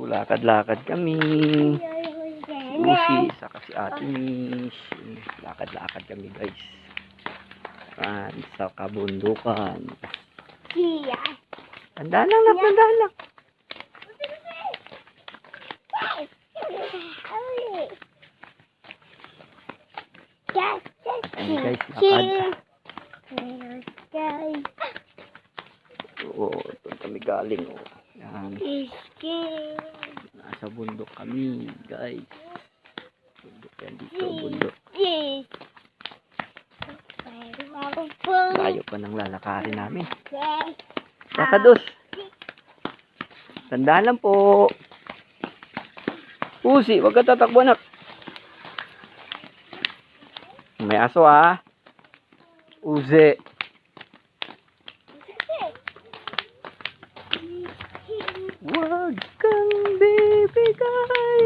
lakad-lakad kami. Lucy, saka si Ate Mish. Lakad-lakad kami guys. Sa kabundukan. Tandaan lang, tandaan lang. Ayan guys, lakad. Oo, doon kami galing. Yan. Nasa bundok kami guys. Bundok yan dito, bundok. Layo pa ng lalakarin namin. Kakados. Tandaan lang po. Usi, wag ka tatakbo anak. May aso ha. Uzi. Wag kang bibigay.